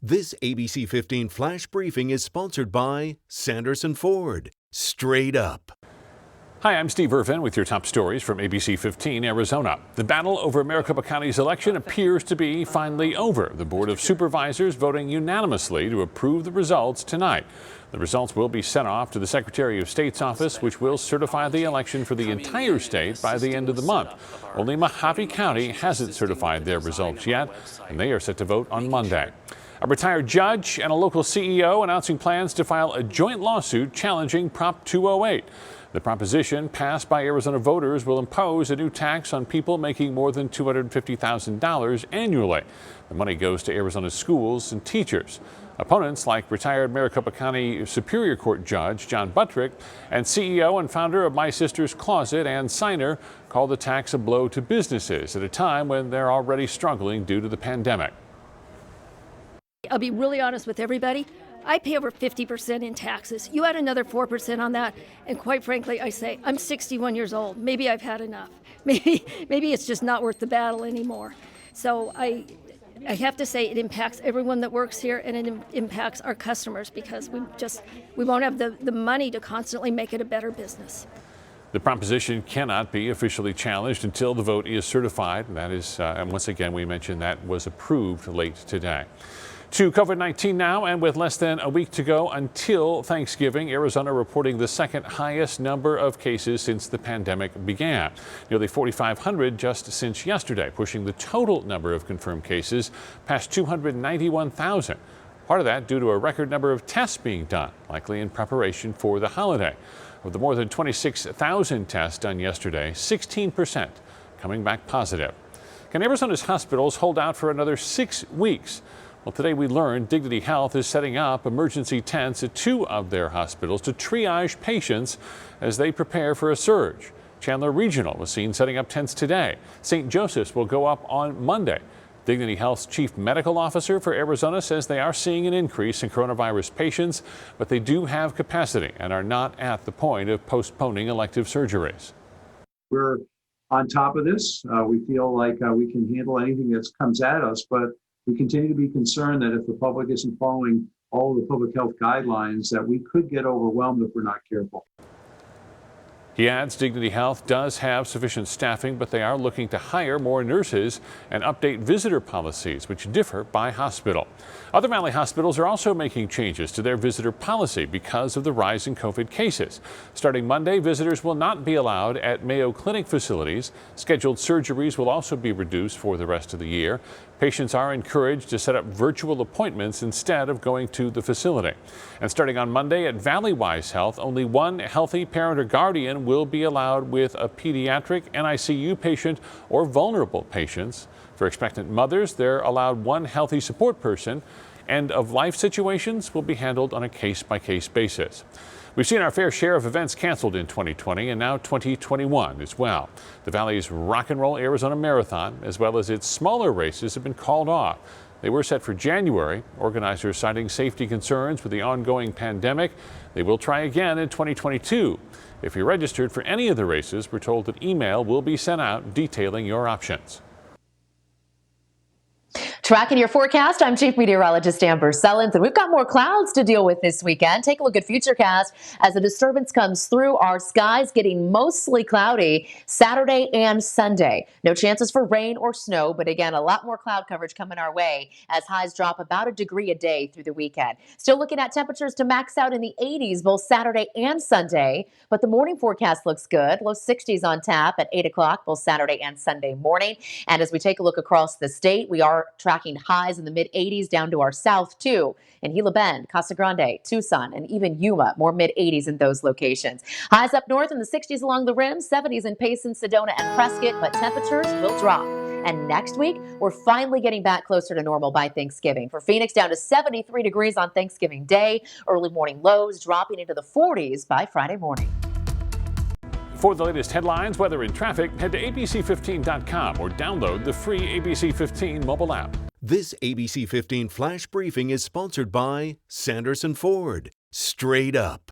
This ABC 15 flash briefing is sponsored by Sanderson Ford. Straight up. Hi, I'm Steve IRVIN with your top stories from ABC 15 Arizona. The battle over Maricopa County's election appears to be finally over. The Board of Supervisors voting unanimously to approve the results tonight. The results will be sent off to the Secretary of State's office, which will certify the election for the entire state by the end of the month. Only Mojave County hasn't certified their results yet, and they are set to vote on Monday. A retired judge and a local CEO announcing plans to file a joint lawsuit challenging Prop 208. The proposition passed by Arizona voters will impose a new tax on people making more than $250,000 annually. The money goes to Arizona schools and teachers. Opponents like retired Maricopa County Superior Court Judge John Buttrick and CEO and founder of My Sister's Closet Ann Siner call the tax a blow to businesses at a time when they're already struggling due to the pandemic. I'll be really honest with everybody. I pay over 50% in taxes. You add another 4% on that, and quite frankly, I say, I'm 61 years old. Maybe I've had enough. Maybe it's just not worth the battle anymore. So I have to say it impacts everyone that works here, and it impacts our customers because we won't have the money to constantly make it a better business. The proposition cannot be officially challenged until the vote is certified. That is, and once again, we mentioned that was approved late today. To COVID-19 now, and with less than a week to go until Thanksgiving, Arizona reporting the second highest number of cases since the pandemic began. Nearly 4,500 just since yesterday, pushing the total number of confirmed cases past 291,000. Part of that due to a record number of tests being done, likely in preparation for the holiday. Of the more than 26,000 tests done yesterday, 16% coming back positive. Can Arizona's hospitals hold out for another 6 weeks? Well, today we learned Dignity Health is setting up emergency tents at 2 of their hospitals to triage patients as they prepare for a surge. Chandler Regional was seen setting up tents today. St. Joseph's will go up on Monday. Dignity Health's chief medical officer for Arizona says they are seeing an increase in coronavirus patients, but they do have capacity and are not at the point of postponing elective surgeries. We're on top of this. We feel like we can handle anything that comes at us, but we continue to be concerned that if the public isn't following all of the public health guidelines, that we could get overwhelmed if we're not careful. He adds Dignity Health does have sufficient staffing, but they are looking to hire more nurses and update visitor policies, which differ by hospital. Other Valley hospitals are also making changes to their visitor policy because of the rise in COVID cases. Starting Monday, visitors will not be allowed at Mayo Clinic facilities. Scheduled surgeries will also be reduced for the rest of the year. Patients are encouraged to set up virtual appointments instead of going to the facility. And starting on Monday at Valleywise Health, only one healthy parent or guardian will be allowed with a pediatric, NICU patient, or vulnerable patients. For expectant mothers, they're allowed one healthy support person. End-of-life situations will be handled on a case-by-case basis. We've seen our fair share of events canceled in 2020 and now 2021 as well. The Valley's Rock and Roll Arizona Marathon, as well as its smaller races, have been called off. They were set for January. Organizers citing safety concerns with the ongoing pandemic. They will try again in 2022. If you're registered for any of the races, we're told that email will be sent out detailing your options. Tracking your forecast, I'm Chief Meteorologist Amber Sullins, and we've got more clouds to deal with this weekend. Take a look at Futurecast as a disturbance comes through. Our skies getting mostly cloudy Saturday and Sunday. No chances for rain or snow, but again, a lot more cloud coverage coming our way as highs drop about a degree a day through the weekend. Still looking at temperatures to max out in the 80s both Saturday and Sunday, but the morning forecast looks good. Low 60s on tap at 8 o'clock both Saturday and Sunday morning. And as we take a look across the state, we are tracking highs in the mid-80s down to our south, too. In Gila Bend, Casa Grande, Tucson, and even Yuma, more mid-80s in those locations. Highs up north in the 60s along the rim, 70s in Payson, Sedona, and Prescott, but temperatures will drop. And next week, we're finally getting back closer to normal by Thanksgiving. For Phoenix, down to 73 degrees on Thanksgiving Day. Early morning lows dropping into the 40s by Friday morning. For the latest headlines, weather, and traffic, head to abc15.com or download the free ABC 15 mobile app. This ABC 15 flash briefing is sponsored by Sanderson Ford. Straight up.